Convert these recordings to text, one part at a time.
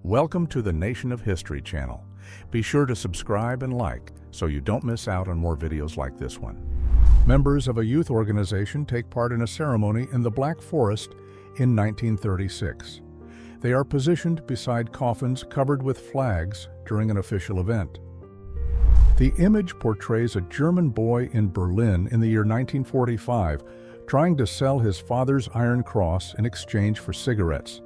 Welcome to the Nation of History channel. Be sure to subscribe and like so you don't miss out on more videos like this one. Members of a youth organization take part in a ceremony in the Black Forest in 1936. They are positioned beside coffins covered with flags during an official event. The image portrays a German boy in Berlin in the year 1945 trying to sell his father's Iron Cross in exchange for cigarettes.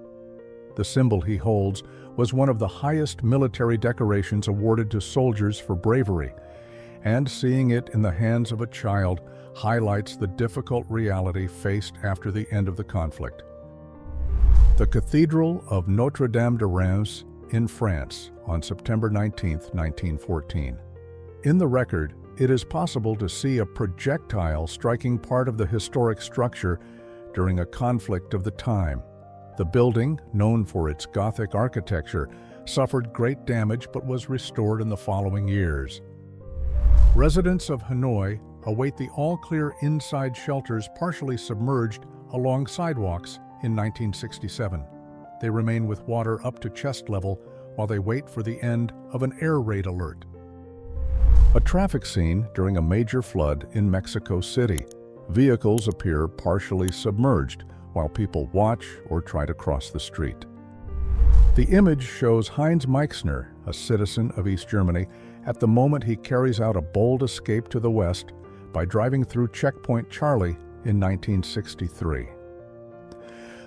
The symbol he holds was one of the highest military decorations awarded to soldiers for bravery, and seeing it in the hands of a child highlights the difficult reality faced after the end of the conflict. The Cathedral of Notre-Dame de Reims in France on September 19, 1914. In the record, it is possible to see a projectile striking part of the historic structure during a conflict of the time. The building, known for its Gothic architecture, suffered great damage but was restored in the following years. Residents of Hanoi await the all-clear inside shelters partially submerged along sidewalks in 1967. They remain with water up to chest level while they wait for the end of an air raid alert. A traffic scene during a major flood in Mexico City. Vehicles appear partially submerged while people watch or try to cross the street. The image shows Heinz Meixner, a citizen of East Germany, at the moment he carries out a bold escape to the west by driving through Checkpoint Charlie in 1963.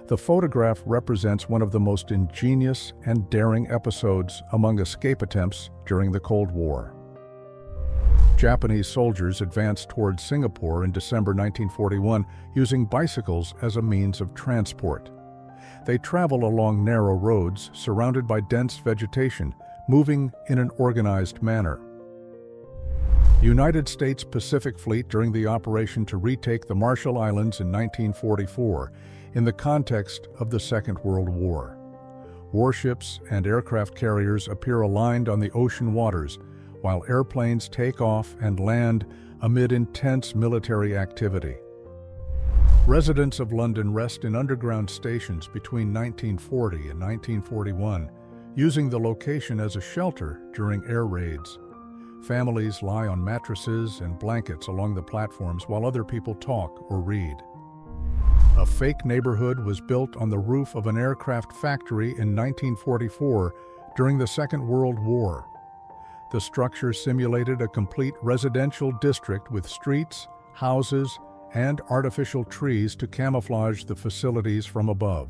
The photograph represents one of the most ingenious and daring episodes among escape attempts during the Cold War. Japanese soldiers advanced toward Singapore in December 1941 using bicycles as a means of transport. They travel along narrow roads surrounded by dense vegetation, moving in an organized manner. United States Pacific Fleet during the operation to retake the Marshall Islands in 1944 in the context of the Second World War. Warships and aircraft carriers appear aligned on the ocean waters, while airplanes take off and land amid intense military activity. Residents of London rest in underground stations between 1940 and 1941, using the location as a shelter during air raids. Families lie on mattresses and blankets along the platforms while other people talk or read. A fake neighborhood was built on the roof of an aircraft factory in 1944 during the Second World War. The structure simulated a complete residential district with streets, houses, and artificial trees to camouflage the facilities from above.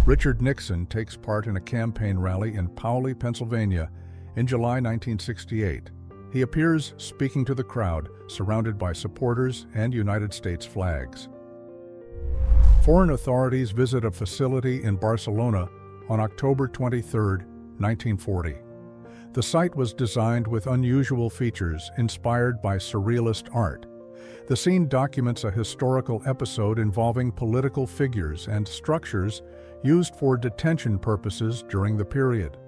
Richard Nixon takes part in a campaign rally in Paoli, Pennsylvania in July 1968. He appears speaking to the crowd, surrounded by supporters and United States flags. Foreign authorities visit a facility in Barcelona on October 23, 1940. The site was designed with unusual features inspired by surrealist art. The scene documents a historical episode involving political figures and structures used for detention purposes during the period.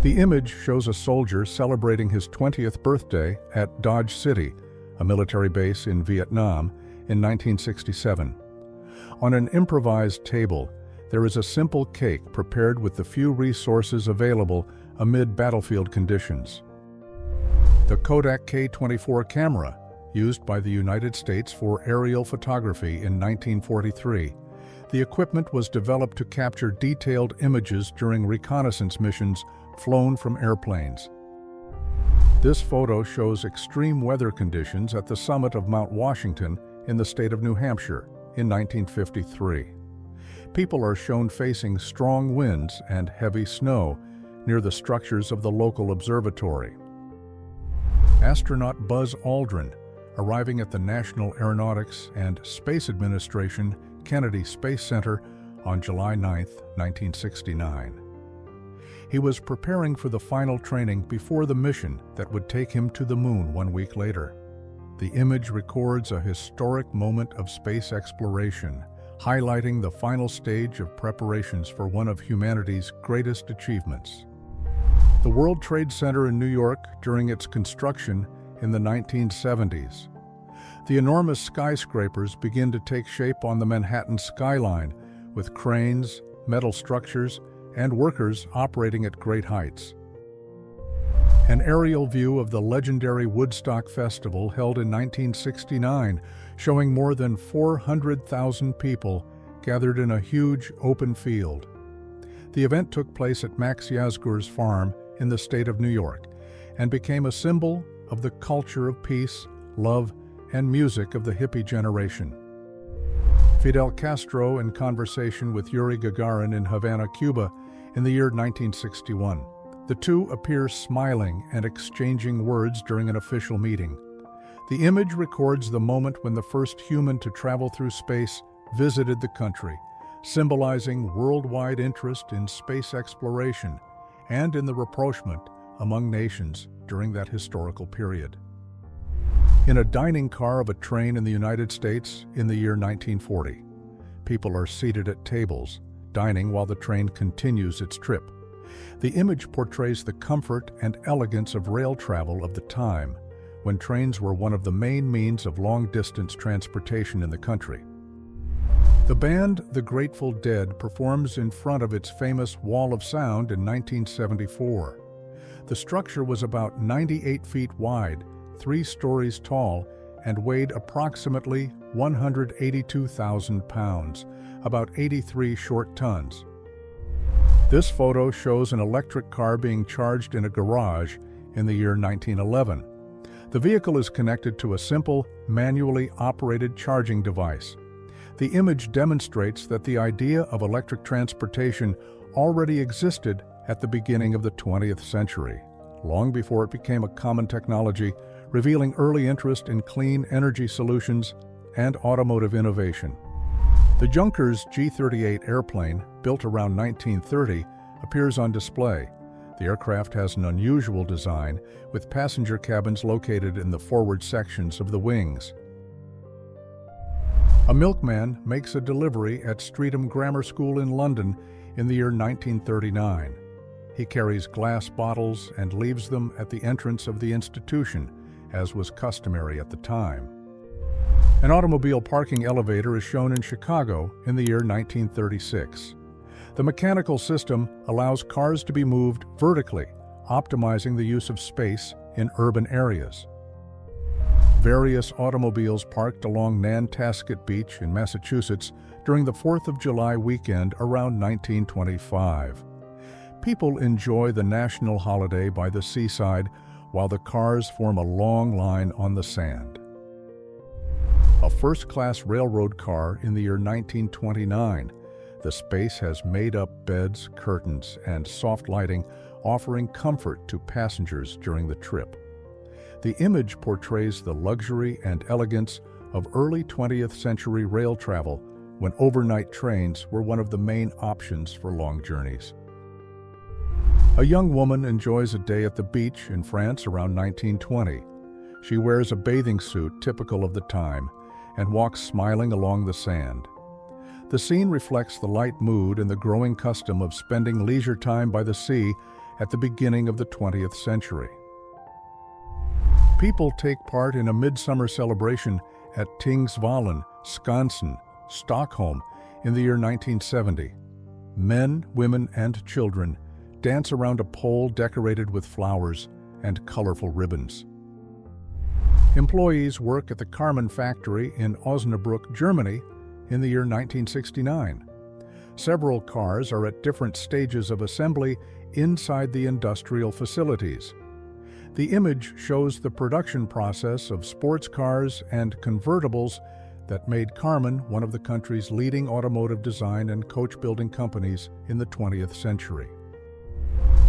The image shows a soldier celebrating his 20th birthday at Dodge City, a military base in Vietnam, in 1967. On an improvised table, there is a simple cake prepared with the few resources available amid battlefield conditions. The Kodak K-24 camera, used by the United States for aerial photography in 1943. The equipment was developed to capture detailed images during reconnaissance missions flown from airplanes. This photo shows extreme weather conditions at the summit of Mount Washington in the state of New Hampshire in 1953. People are shown facing strong winds and heavy snow near the structures of the local observatory. Astronaut Buzz Aldrin, arriving at the National Aeronautics and Space Administration Kennedy Space Center on July 9, 1969. He was preparing for the final training before the mission that would take him to the moon 1 week later. The image records a historic moment of space exploration, highlighting the final stage of preparations for one of humanity's greatest achievements. The World Trade Center in New York during its construction in the 1970s. The enormous skyscrapers begin to take shape on the Manhattan skyline with cranes, metal structures, and workers operating at great heights. An aerial view of the legendary Woodstock Festival held in 1969, showing more than 400,000 people gathered in a huge open field. The event took place at Max Yasgur's farm in the state of New York and became a symbol of the culture of peace, love, and music of the hippie generation. Fidel Castro in conversation with Yuri Gagarin in Havana, Cuba in the year 1961. The two appear smiling and exchanging words during an official meeting. The image records the moment when the first human to travel through space visited the country, symbolizing worldwide interest in space exploration and in the rapprochement among nations during that historical period. In a dining car of a train in the United States in the year 1940, people are seated at tables, dining while the train continues its trip. The image portrays the comfort and elegance of rail travel of the time, when trains were one of the main means of long-distance transportation in the country. The band The Grateful Dead performs in front of its famous Wall of Sound in 1974. The structure was about 98 feet wide, 3 stories tall, and weighed approximately 182,000 pounds, about 83 short tons. This photo shows an electric car being charged in a garage in the year 1911. The vehicle is connected to a simple, manually operated charging device. The image demonstrates that the idea of electric transportation already existed at the beginning of the 20th century, long before it became a common technology, revealing early interest in clean energy solutions and automotive innovation. The Junkers G-38 airplane, built around 1930, appears on display. The aircraft has an unusual design, with passenger cabins located in the forward sections of the wings. A milkman makes a delivery at Streatham Grammar School in London in the year 1939. He carries glass bottles and leaves them at the entrance of the institution, as was customary at the time. An automobile parking elevator is shown in Chicago in the year 1936. The mechanical system allows cars to be moved vertically, optimizing the use of space in urban areas. Various automobiles parked along Nantasket Beach in Massachusetts during the 4th of July weekend around 1925. People enjoy the national holiday by the seaside while the cars form a long line on the sand. A first-class railroad car in the year 1929. The space has made-up beds, curtains, and soft lighting, offering comfort to passengers during the trip. The image portrays the luxury and elegance of early 20th century rail travel, when overnight trains were one of the main options for long journeys. A young woman enjoys a day at the beach in France around 1920. She wears a bathing suit typical of the time and walks smiling along the sand. The scene reflects the light mood and the growing custom of spending leisure time by the sea at the beginning of the 20th century. People take part in a midsummer celebration at Tingsvallen, Skansen, Stockholm in the year 1970. Men, women, and children dance around a pole decorated with flowers and colorful ribbons. Employees work at the Karmann factory in Osnabrück, Germany in the year 1969. Several cars are at different stages of assembly inside the industrial facilities. The image shows the production process of sports cars and convertibles that made Karmann one of the country's leading automotive design and coach-building companies in the 20th century.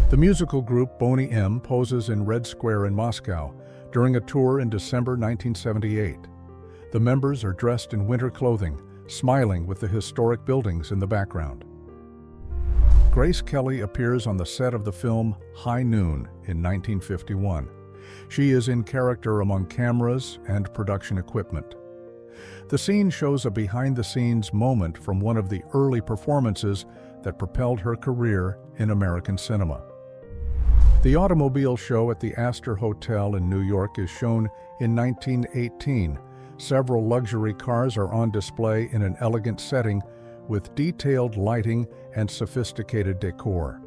The musical group Boney M poses in Red Square in Moscow during a tour in December 1978. The members are dressed in winter clothing, smiling with the historic buildings in the background. Grace Kelly appears on the set of the film High Noon in 1951. She is in character among cameras and production equipment. The scene shows a behind-the-scenes moment from one of the early performances that propelled her career in American cinema. The automobile show at the Astor Hotel in New York is shown in 1918. Several luxury cars are on display in an elegant setting with detailed lighting and sophisticated decor.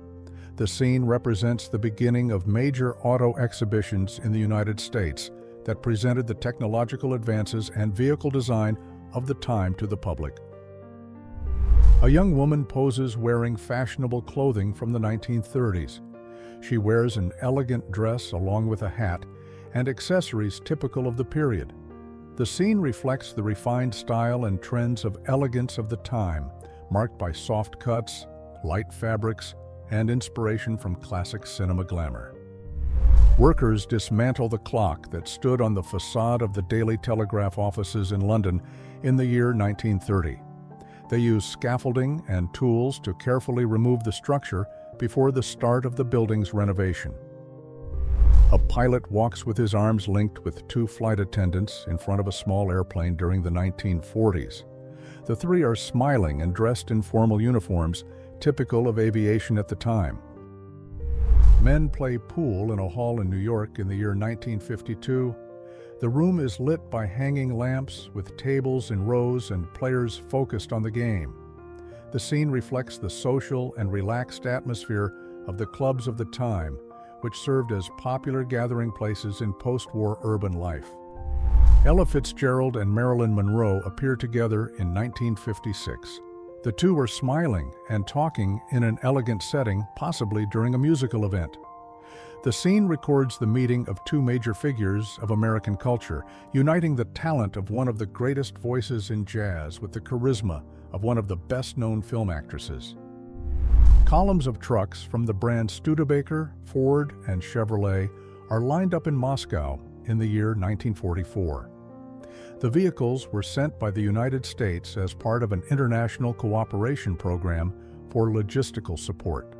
The scene represents the beginning of major auto exhibitions in the United States that presented the technological advances and vehicle design of the time to the public. A young woman poses wearing fashionable clothing from the 1930s. She wears an elegant dress along with a hat and accessories typical of the period. The scene reflects the refined style and trends of elegance of the time, marked by soft cuts, light fabrics, and inspiration from classic cinema glamour. Workers dismantle the clock that stood on the facade of the Daily Telegraph offices in London in the year 1930. They use scaffolding and tools to carefully remove the structure before the start of the building's renovation. A pilot walks with his arms linked with two flight attendants in front of a small airplane during the 1940s. The three are smiling and dressed in formal uniforms, typical of aviation at the time. Men play pool in a hall in New York in the year 1952. The room is lit by hanging lamps with tables in rows and players focused on the game. The scene reflects the social and relaxed atmosphere of the clubs of the time, which served as popular gathering places in post-war urban life. Ella Fitzgerald and Marilyn Monroe appear together in 1956. The two were smiling and talking in an elegant setting, possibly during a musical event. The scene records the meeting of two major figures of American culture, uniting the talent of one of the greatest voices in jazz with the charisma of one of the best-known film actresses. Columns of trucks from the brands Studebaker, Ford, and Chevrolet are lined up in Moscow in the year 1944. The vehicles were sent by the United States as part of an international cooperation program for logistical support.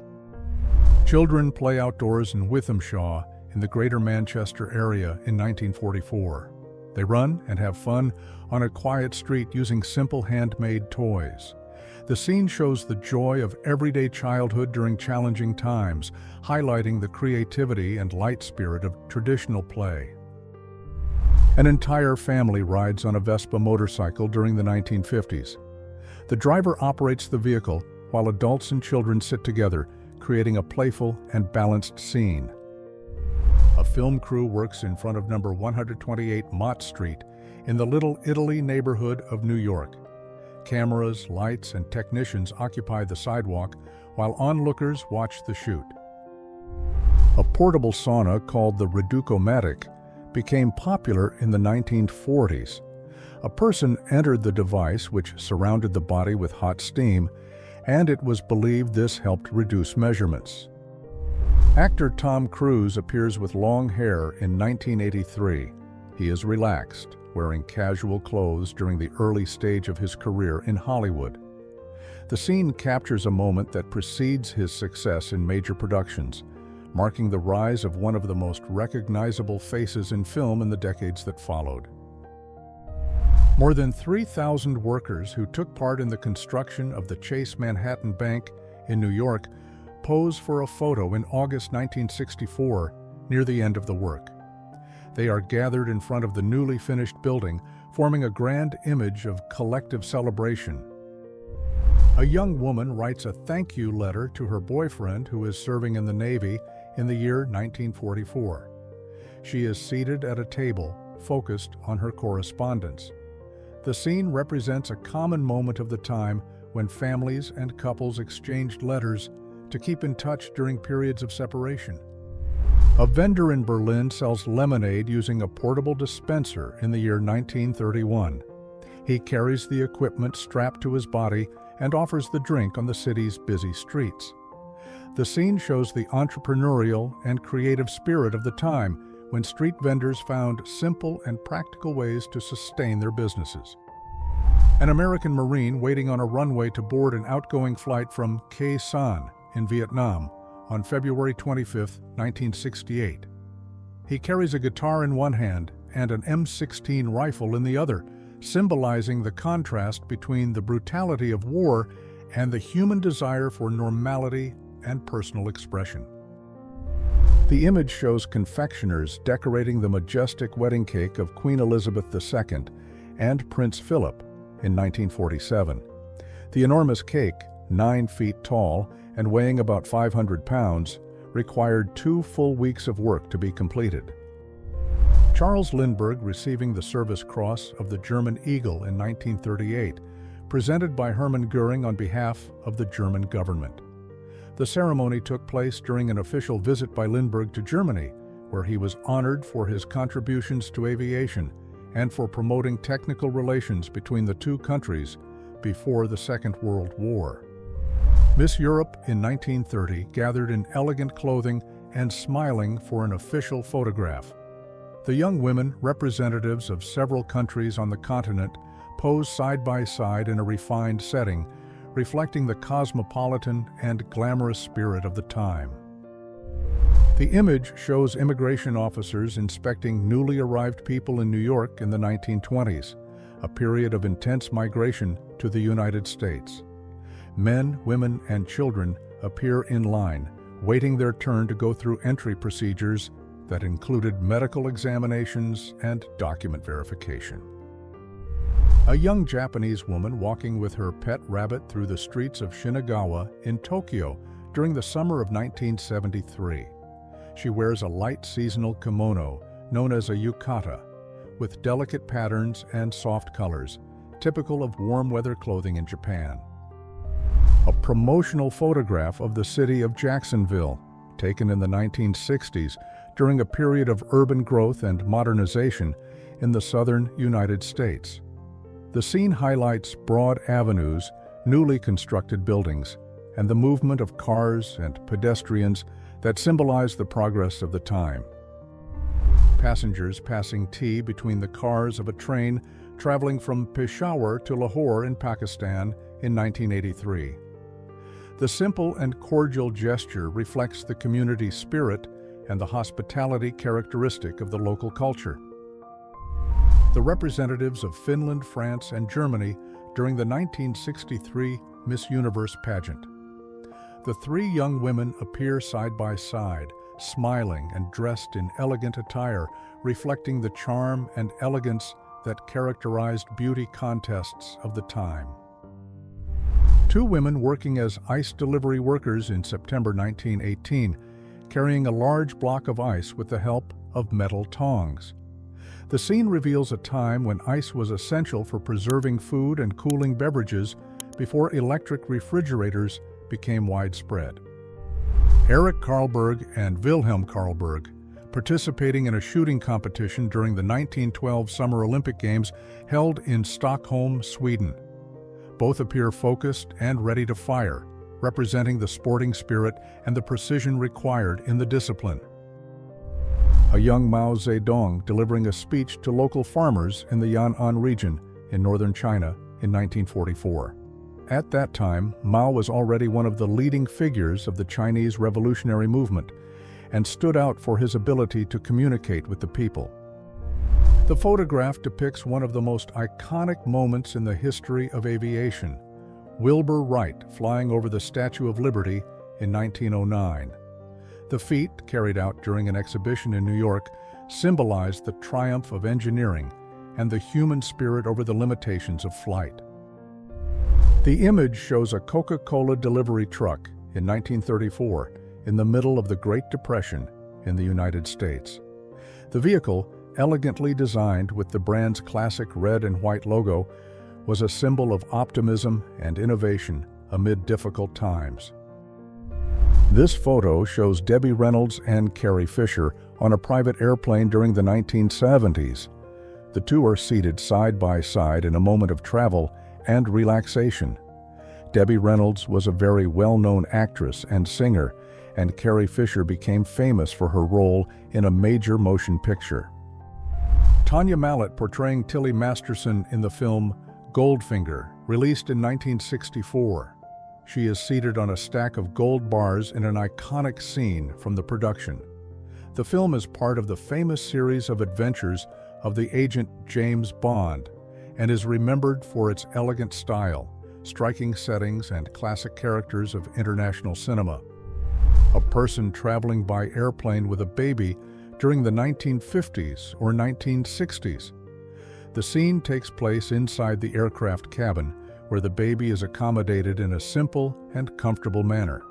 Children play outdoors in Wythamshaw in the Greater Manchester area in 1944. They run and have fun on a quiet street using simple handmade toys. The scene shows the joy of everyday childhood during challenging times, highlighting the creativity and light spirit of traditional play. An entire family rides on a Vespa motorcycle during the 1950s. The driver operates the vehicle while adults and children sit together, creating a playful and balanced scene. A film crew works in front of number 128 Mott Street in the Little Italy neighborhood of New York. Cameras, lights, and technicians occupy the sidewalk while onlookers watch the shoot. A portable sauna called the Reducomatic became popular in the 1940s. A person entered the device, which surrounded the body with hot steam, and it was believed this helped reduce measurements. Actor Tom Cruise appears with long hair in 1983. He is relaxed, wearing casual clothes during the early stage of his career in Hollywood. The scene captures a moment that precedes his success in major productions, marking the rise of one of the most recognizable faces in film in the decades that followed. More than 3,000 workers who took part in the construction of the Chase Manhattan Bank in New York pose for a photo in August 1964 near the end of the work. They are gathered in front of the newly finished building, forming a grand image of collective celebration. A young woman writes a thank you letter to her boyfriend who is serving in the Navy in the year 1944. She is seated at a table, focused on her correspondence. The scene represents a common moment of the time when families and couples exchanged letters to keep in touch during periods of separation. A vendor in Berlin sells lemonade using a portable dispenser in the year 1931. He carries the equipment strapped to his body and offers the drink on the city's busy streets. The scene shows the entrepreneurial and creative spirit of the time when street vendors found simple and practical ways to sustain their businesses. An American Marine waiting on a runway to board an outgoing flight from Khe Sanh in Vietnam on February 25, 1968. He carries a guitar in one hand and an M16 rifle in the other, symbolizing the contrast between the brutality of war and the human desire for normality and personal expression. The image shows confectioners decorating the majestic wedding cake of Queen Elizabeth II and Prince Philip in 1947. The enormous cake, 9 feet tall and weighing about 500 pounds, required 2 full weeks of work to be completed. Charles Lindbergh receiving the Service Cross of the German Eagle in 1938, presented by Hermann Göring on behalf of the German government. The ceremony took place during an official visit by Lindbergh to Germany, where he was honored for his contributions to aviation and for promoting technical relations between the two countries before the Second World War. Miss Europe in 1930 gathered in elegant clothing and smiling for an official photograph. The young women, representatives of several countries on the continent, posed side by side in a refined setting, reflecting the cosmopolitan and glamorous spirit of the time. The image shows immigration officers inspecting newly arrived people in New York in the 1920s, a period of intense migration to the United States. Men, women, and children appear in line, waiting their turn to go through entry procedures that included medical examinations and document verification. A young Japanese woman walking with her pet rabbit through the streets of Shinagawa in Tokyo during the summer of 1973. She wears a light seasonal kimono known as a yukata, with delicate patterns and soft colors, typical of warm weather clothing in Japan. A promotional photograph of the city of Jacksonville, taken in the 1960s during a period of urban growth and modernization in the southern United States. The scene highlights broad avenues, newly constructed buildings, and the movement of cars and pedestrians that symbolize the progress of the time. Passengers passing tea between the cars of a train traveling from Peshawar to Lahore in Pakistan in 1983. The simple and cordial gesture reflects the community spirit and the hospitality characteristic of the local culture. The representatives of Finland, France, and Germany during the 1963 Miss Universe pageant. The 3 young women appear side by side, smiling and dressed in elegant attire, reflecting the charm and elegance that characterized beauty contests of the time. 2 women working as ice delivery workers in September 1918, carrying a large block of ice with the help of metal tongs. The scene reveals a time when ice was essential for preserving food and cooling beverages before electric refrigerators became widespread. Erich Karlberg and Wilhelm Karlberg, participating in a shooting competition during the 1912 Summer Olympic Games held in Stockholm, Sweden. Both appear focused and ready to fire, representing the sporting spirit and the precision required in the discipline. A young Mao Zedong delivering a speech to local farmers in the Yan'an region in northern China in 1944. At that time, Mao was already one of the leading figures of the Chinese revolutionary movement and stood out for his ability to communicate with the people. The photograph depicts one of the most iconic moments in the history of aviation, Wilbur Wright flying over the Statue of Liberty in 1909. The feat, carried out during an exhibition in New York, symbolized the triumph of engineering and the human spirit over the limitations of flight. The image shows a Coca-Cola delivery truck in 1934 in the middle of the Great Depression in the United States. The vehicle, elegantly designed with the brand's classic red and white logo, was a symbol of optimism and innovation amid difficult times. This photo shows Debbie Reynolds and Carrie Fisher on a private airplane during the 1970s. The two are seated side by side in a moment of travel and relaxation. Debbie Reynolds was a very well-known actress and singer, and Carrie Fisher became famous for her role in a major motion picture. Tanya Mallet portraying Tilly Masterson in the film Goldfinger, released in 1964. She is seated on a stack of gold bars in an iconic scene from the production. The film is part of the famous series of adventures of the agent James Bond and is remembered for its elegant style, striking settings, and classic characters of international cinema. A person traveling by airplane with a baby during the 1950s or 1960s. The scene takes place inside the aircraft cabin, where the baby is accommodated in a simple and comfortable manner.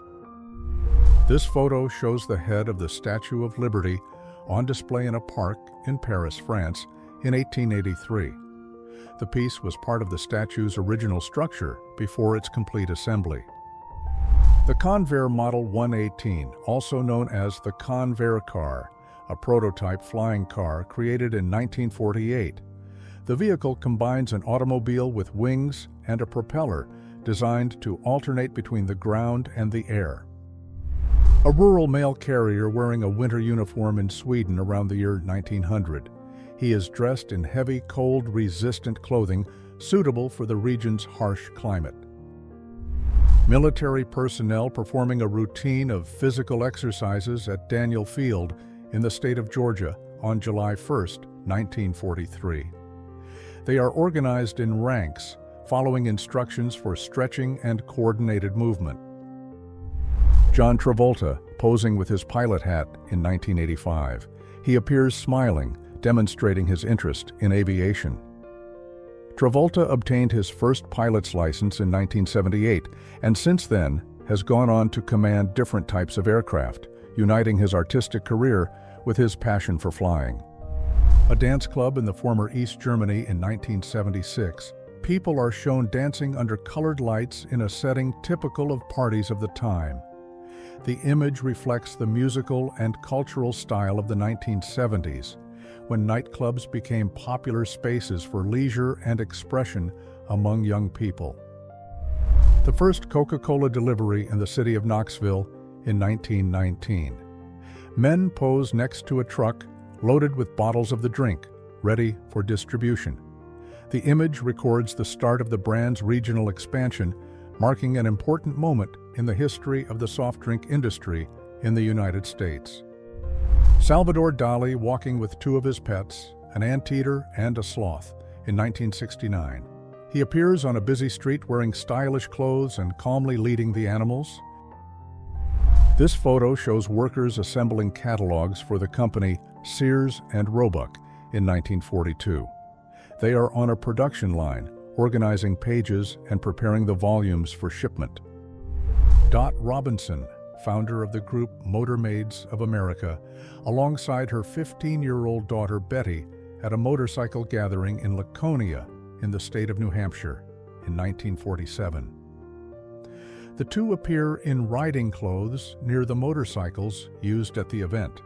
This photo shows the head of the Statue of Liberty on display in a park in Paris, France, in 1883. The piece was part of the statue's original structure before its complete assembly. The Convair Model 118, also known as the Convair car, a prototype flying car created in 1948. The vehicle combines an automobile with wings and a propeller designed to alternate between the ground and the air. A rural mail carrier wearing a winter uniform in Sweden around the year 1900. He is dressed in heavy, cold-resistant clothing suitable for the region's harsh climate. Military personnel performing a routine of physical exercises at Daniel Field in the state of Georgia on July 1, 1943. They are organized in ranks, following instructions for stretching and coordinated movement. John Travolta, posing with his pilot hat in 1985. He appears smiling, demonstrating his interest in aviation. Travolta obtained his first pilot's license in 1978, and since then has gone on to command different types of aircraft, uniting his artistic career with his passion for flying. A dance club in the former East Germany in 1976. People are shown dancing under colored lights in a setting typical of parties of the time. The image reflects the musical and cultural style of the 1970s, when nightclubs became popular spaces for leisure and expression among young people. The first Coca-Cola delivery in the city of Knoxville in 1919. Men pose next to a truck loaded with bottles of the drink, ready for distribution. The image records the start of the brand's regional expansion, marking an important moment in the history of the soft drink industry in the United States. Salvador Dali walking with two of his pets, an anteater and a sloth, in 1969. He appears on a busy street wearing stylish clothes and calmly leading the animals. This photo shows workers assembling catalogs for the company Sears and Roebuck in 1942. They are on a production line, organizing pages and preparing the volumes for shipment. Dot Robinson, founder of the group Motor Maids of America, alongside her 15-year-old daughter Betty at a motorcycle gathering in Laconia in the state of New Hampshire in 1947. The two appear in riding clothes near the motorcycles used at the event.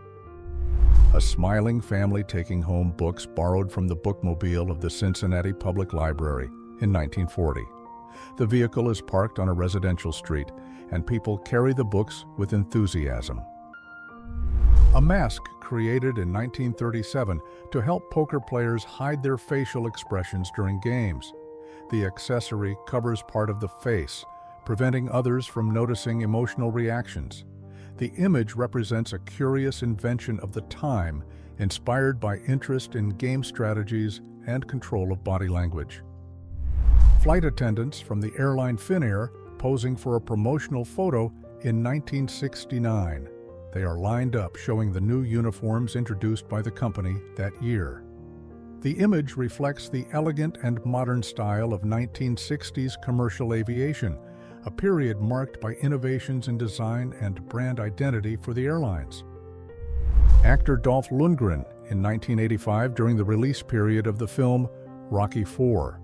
A smiling family taking home books borrowed from the bookmobile of the Cincinnati Public Library in 1940. The vehicle is parked on a residential street, and people carry the books with enthusiasm. A mask created in 1937 to help poker players hide their facial expressions during games. The accessory covers part of the face, preventing others from noticing emotional reactions. The image represents a curious invention of the time, inspired by interest in game strategies and control of body language. Flight attendants from the airline Finnair posing for a promotional photo in 1969. They are lined up showing the new uniforms introduced by the company that year. The image reflects the elegant and modern style of 1960s commercial aviation, a period marked by innovations in design and brand identity for the airlines. Actor Dolph Lundgren in 1985 during the release period of the film Rocky IV.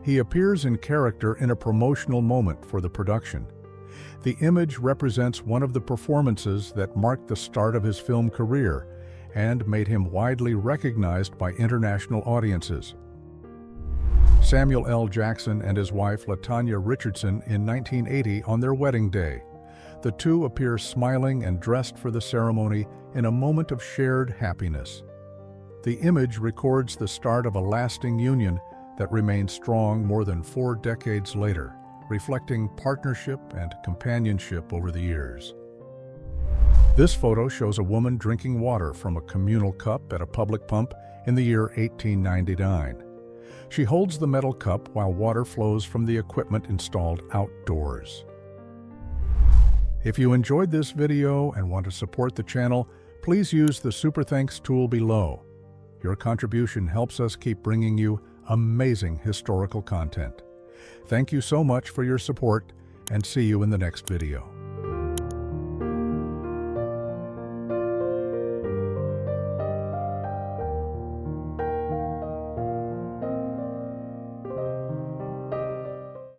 He appears in character in a promotional moment for the production. The image represents one of the performances that marked the start of his film career and made him widely recognized by international audiences. Samuel L. Jackson and his wife LaTanya Richardson in 1980 on their wedding day. The two appear smiling and dressed for the ceremony in a moment of shared happiness. The image records the start of a lasting union that remains strong more than 4 decades later, reflecting partnership and companionship over the years. This photo shows a woman drinking water from a communal cup at a public pump in the year 1899. She holds the metal cup while water flows from the equipment installed outdoors. If you enjoyed this video and want to support the channel, please use the Super Thanks tool below. Your contribution helps us keep bringing you amazing historical content. Thank you so much for your support, and see you in the next video.